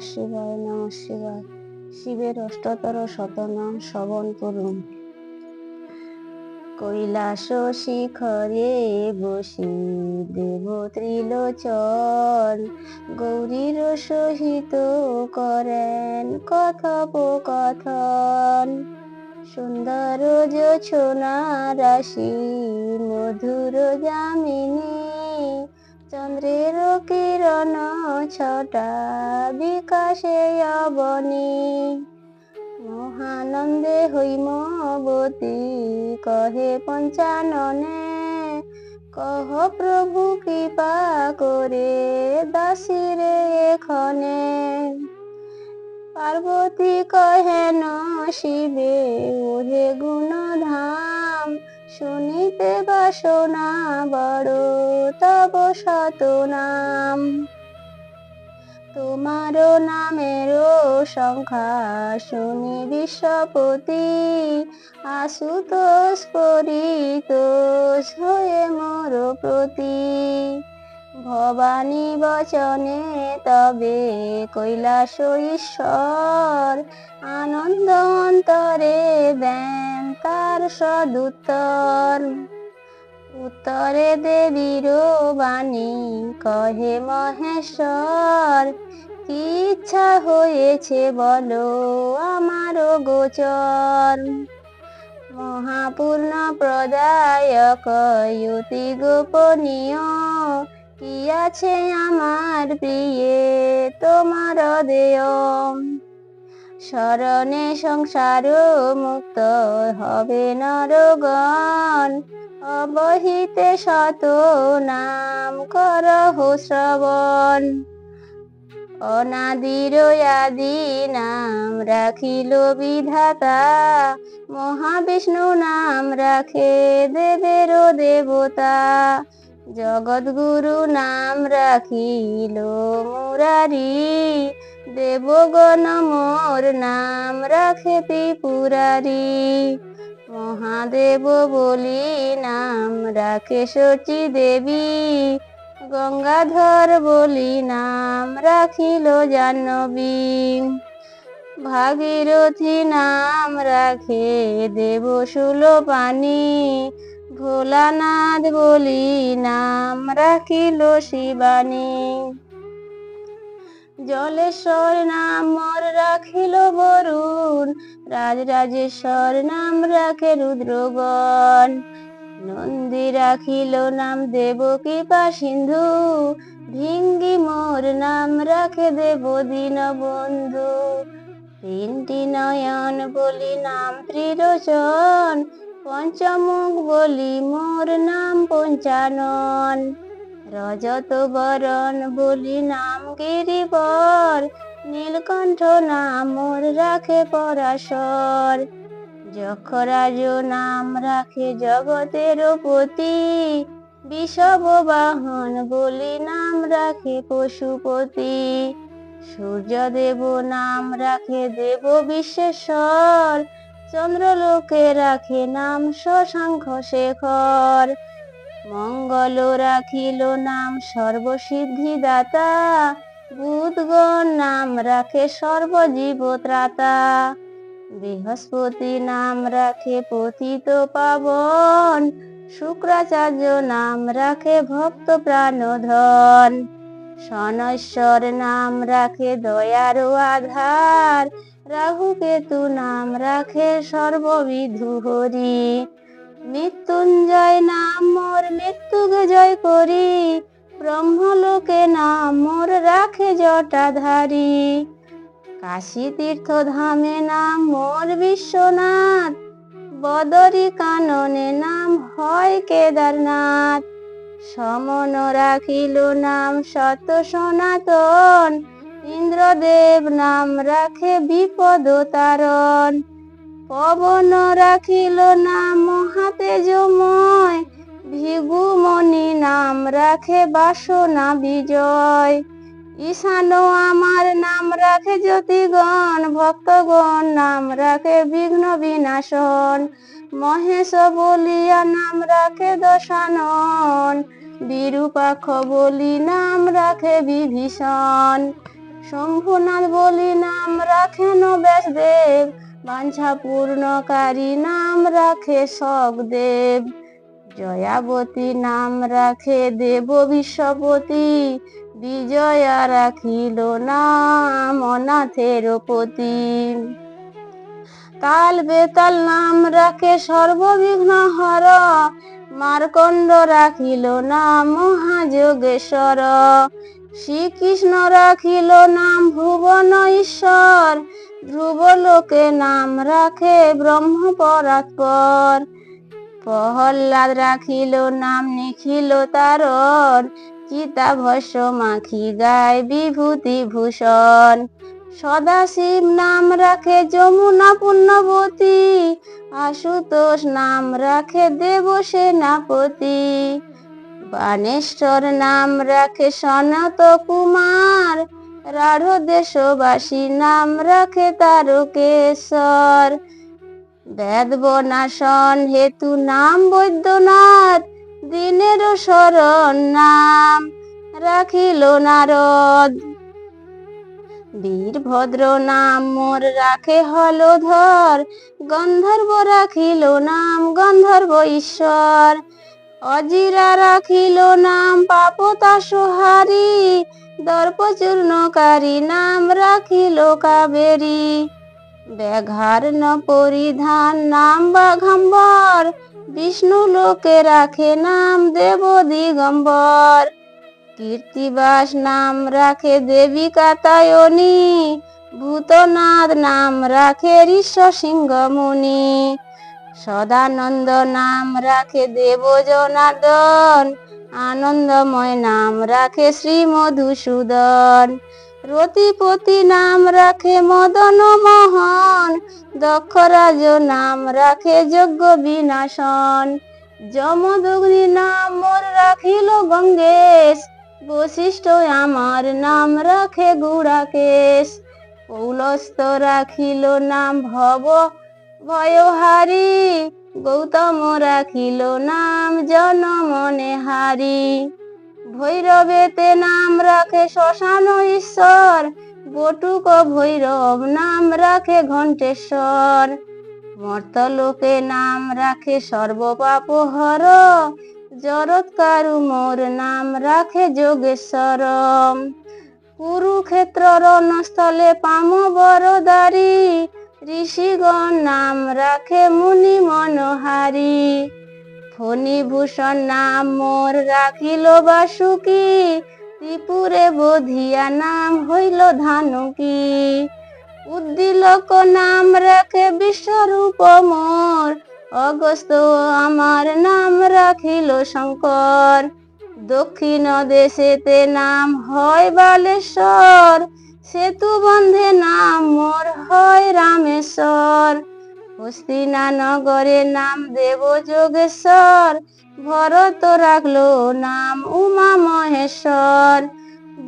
শিবায় নমঃ শিবায়। শিবের অষ্টতর শতনাম শ্রবণ করুন। কৈলাস শিখরে বসি দেব ত্রিলোচন, গৌরীর সহিত করেন কথোপকথন। সুন্দর জোছনা রাশি মধুর যামিনী, চন্দ্রের কিরণ ছটা বিকাশে অবনী। মহানন্দে হৈমবতী কহে পঞ্চাননে, কহ প্রভু কৃপা করে দাসীরে এখনে। পার্বতী কহেন শিবে ওহে গুণধাম, শুনিতে বাসনা বড় তব শতনাম। তোমার নামের সংখ্যা শুনি বিশ্বপতি, আশুতোষ পরিতোষ হয়ে মোর প্রতি। ভবানী বচনে তবে কৈলাস ঈশ্বর, আনন্দ অন্তরে দেন তার সদুত্তর। উত্তরে দেবীর বাণী কহে মহেশ্বর, কি ইচ্ছা হয়েছে বলো আমার গোচর। মহাপূর্ণ প্রদায়ক অতি গোপনীয়, কি আছে আমার প্রিয়ে তোমার দেয়। শরণে সংসার মুক্ত হবে নরগণ, অবহিতে শত নাম করহ শ্রবণ। অনাদির আদি নাম রাখিল বিধাতা, মহাবিষ্ণু নাম রাখে দেবের দেবতা। জগৎগুরু নাম রাখিল মুরারি, দেবগণ মোর নাম রাখে ত্রিপুরারি। মহাদেব বলি নাম রাখে শচী দেবী, গঙ্গাধর বলি নাম রাখিল জাহ্নবী। ভাগীরথী নাম রাখে দেব শূলপাণি, ভোলানাথ বলি নাম রাখিল শিবানী। জলেশ্বর নাম মোর রাখিল বরুণ, রাজরাজেশ্বর নাম রাখে রুদ্রগণ। নন্দী রাখিল নাম দেব কৃপা সিন্ধু, ভৃঙ্গি মোর নাম রাখে দেব দীনবন্ধু। তিনটি নয়ন বলি নাম ত্রিলোচন, পঞ্চমুখ বলি মোর নাম পঞ্চানন। রজত বরণ বলি নাম গিরিবর, নীলকণ্ঠ নাম মোর রাখে পরাশর। যক্ষরাজ নাম রাখে জগতের পতি, বিষব বাহন বলি নাম রাখে পশুপতি। সূর্যদেব নাম রাখে দেব বিশ্বেশ্বর, চন্দ্রলোকে রাখে নাম শশাঙ্ক শেখর। মঙ্গল রাখিল নাম সর্বসিদ্ধিদাতা, বুধগণ নাম রাখে সর্বজীব ত্রাতা। বৃহস্পতি নাম রাখে পতিত পাবন, শুক্রাচার্য নাম রাখে ভক্ত প্রাণধন। শনৈশ্বর নাম রাখে দয়ার আধার, রাহু কেতু নাম রাখে সর্ববিধু হরি। মৃত্যুঞ্জয় নাম মোর মৃত্যুকে জয় করি, ব্রহ্মলোকে নাম মোর রাখে জটাধারী। কাশী তীর্থ ধামে নাম মোর বিশ্বনাথ, বদরী কাননে নাম হয় কেদারনাথ। সমন রাখিল নাম সত্য সনাতন, ইন্দ্রদেব নাম রাখে বিপদ তারণ। পবন রাখিল নাম মহাতেজময়, ভৃগুমণি নাম রাখে বাসনা বিজয়। ঈশান আমার নাম রাখে জ্যোতিগণ, ভক্তগণ নাম রাখে বিঘ্ন বিনাশন। মহেশ বলিয়া নাম রাখে দশানন, বিরূপাক্ষ বলি নাম রাখে বিভীষণ। শম্ভুনাথ বলি নাম রাখেন ব্যাসদেব, বাঞ্ছা পূর্ণকারী নাম রাখে সকদেব। জয়াবতী নাম রাখে দেব বিশ্বপতি, বিজয়া রাখিল নাম অনাথের পতি। তাল বেতাল নাম রাখে সর্ববিঘ্ন হর, মার্কণ্ড রাখিল নাম মহাযোগেশ্বর। শ্রীকৃষ্ণ রাখিল নাম ভুবন ঈশ্বর, ধ্রুবলোকে নাম রাখে ব্রহ্ম পরাৎপর। প্রহ্লাদ রাখিল নাম নিখিল তারণ, চিতাভস্য মাখি গায় বিভূতি ভূষণ। সদাশিব নাম রাখে যমুনা পুণ্যবতী, আশুতোষ নাম রাখে দেব সেনাপতি। বানেশ্বর নাম রাখে সনত কুমার, রাঢ় দেশবাসী নাম রাখে তারকেশ্বর। বেদ বনাশন হেতু নাম বৈদ্যনাথ, দিনের শরণ নাম রাখিল নারদ। বীরভদ্র নাম মোর রাখে হলধর, গন্ধর্ব রাখিল নাম গন্ধর্ব ঈশ্বর। অজিরা রাখিল নাম পাপতাসহারী, দর্পচূর্ণকারী নাম রাখিল কাবেরী। ব্যাঘার্ণ পরিধান নাম বাঘাম্বর, বিষ্ণু লোকে রাখে নাম দেব দিগম্বর। কীর্তিবাস নাম রাখে দেবী কাত্যায়নী, ভূতনাথ নাম রাখে ঋষ্য সিংহ মুনি। সদানন্দ নাম রাখে দেব জনার্দন, আনন্দময় নাম রাখে শ্রী মধুসূদন। রতিপতি নাম রাখে মদন মোহন, দক্ষরাজ নাম রাখে যজ্ঞ বিনাশন। যমদগ্নি নাম মোর রাখিল গঙ্গেশ, বশিষ্ঠ আমার নাম রাখে গুড়াকেশ। পৌলস্ত্য রাখিল নাম ভব ভয়হারী, গৌতম রাখিল নাম জনমনেহারী। ভৈরবেতে নাম রাখে শ্মশান ঈশ্বর, বটুক ভৈরব নাম রাখে ঘণ্টেশ্বর। মর্তলোকে নাম রাখে সর্বপাপ হর, জরৎকারু মোর নাম রাখে যোগেশ্বর। কুরুক্ষেত্র রণস্থলে পাম বরদারি, ঋষিগণ নাম রাখে মুনি মনোহারী। ফণিভূষণ নাম মোর রাখিল বাসুকি, ত্রিপুরে বধিয়া নাম হইল ধানুকি। উদ্দিলক নাম রাখে বিশ্বরূপ মোর, অগস্ত্য আমার নাম রাখিল শঙ্কর। দক্ষিণ দেশেতে নাম হয় বালেশ্বর, সেতু বন্ধে নাম মোর হয় রামেশ্বর। হস্তিনা নগরে নাম দেব যোগেশ্বর, ভরত রাখলো নাম উমা মহেশ্বর।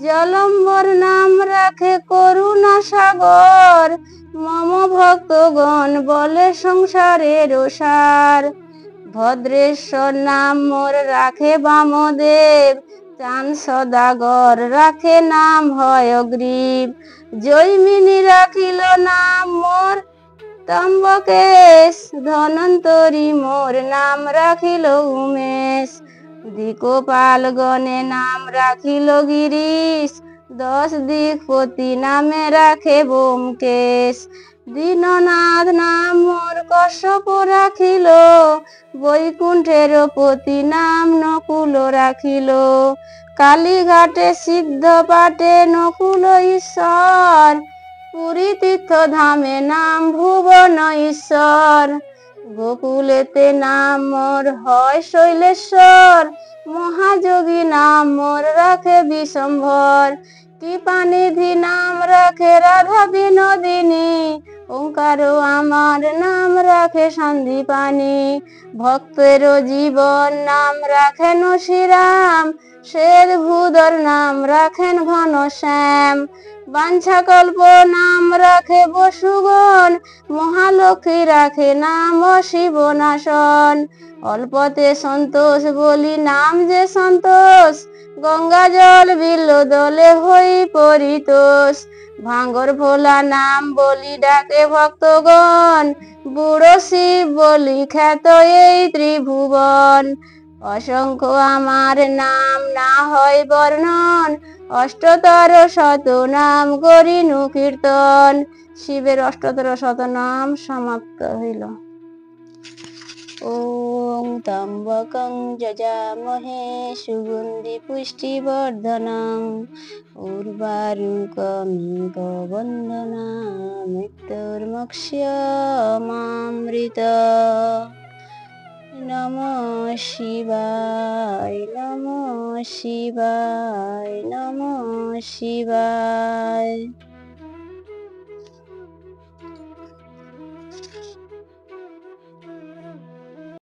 জলম্বর নাম রাখে করুণা সাগর, মম ভক্তগণ বলে সংসারের সার। ভদ্রেশ্বর নাম মোর রাখে বামদেব, চান সদাগর রাখে নাম হয়গ্রীব। জৈমিনী রাখিল নাম মোর ত্রম্বকেশ, ধনন্তরী মোর নাম রাখিল উমেশ। দিকপালগণে নাম রাখিল গিরিশ, 10 দিকপতি নামে রাখে ব্যোমকেশ। দীননাথ নাম মোর কশ্যপ রাখিল, বৈকুণ্ঠের পতি নাম নকুল রাখিল। কালীঘাটে সিদ্ধ পাঠে নকুল ঈশ্বর, পুরী তীর্থ ধামে নাম ভুবন ঈশ্বর। গোকুলেতে নাম মোর হয় শৈলেশ্বর, মহাযোগী নাম মোর রাখে বিশম্ভর। কৃপানিধি নাম রাখে রাধা বিনোদিনী, ওঙ্কারও আমার নাম রাখে সন্দীপানি, ভক্তের জীবন নাম রাখেন শ্রীরাম, শ্বেত ভূধর নাম রাখেন ঘনশ্যাম, বাঞ্ছাকল্প নাম রাখে বসুগণ, মহালক্ষ্মী রাখে নাম শিবনাশন। অল্পতে সন্তোষ বলি নাম যে সন্তোষ, গঙ্গা জল বিল্ল দলে হই পরিতোষ। ভাঙ্গর ভোলা নাম বলি ডাকে ভক্তগণ, বুড়ো শিব বলি খ্যাত এই ত্রিভুবন। অসংখ্য আমার নাম না হয় বর্ণন, অষ্টতর শত নাম করিনু কীর্তন। শিবের অষ্টতর শত নাম সমাপ্ত হইল। ওং ত্র্যম্বকং যজামহে সুগন্ধি পুষ্টিবর্ধনং, উর্বারুকমিব বন্ধনাৎ মৃত্যুর্মোক্ষ্যমামৃতम्। নমঃ শিবায়, নমঃ শিবায়, নমঃ শিবায়।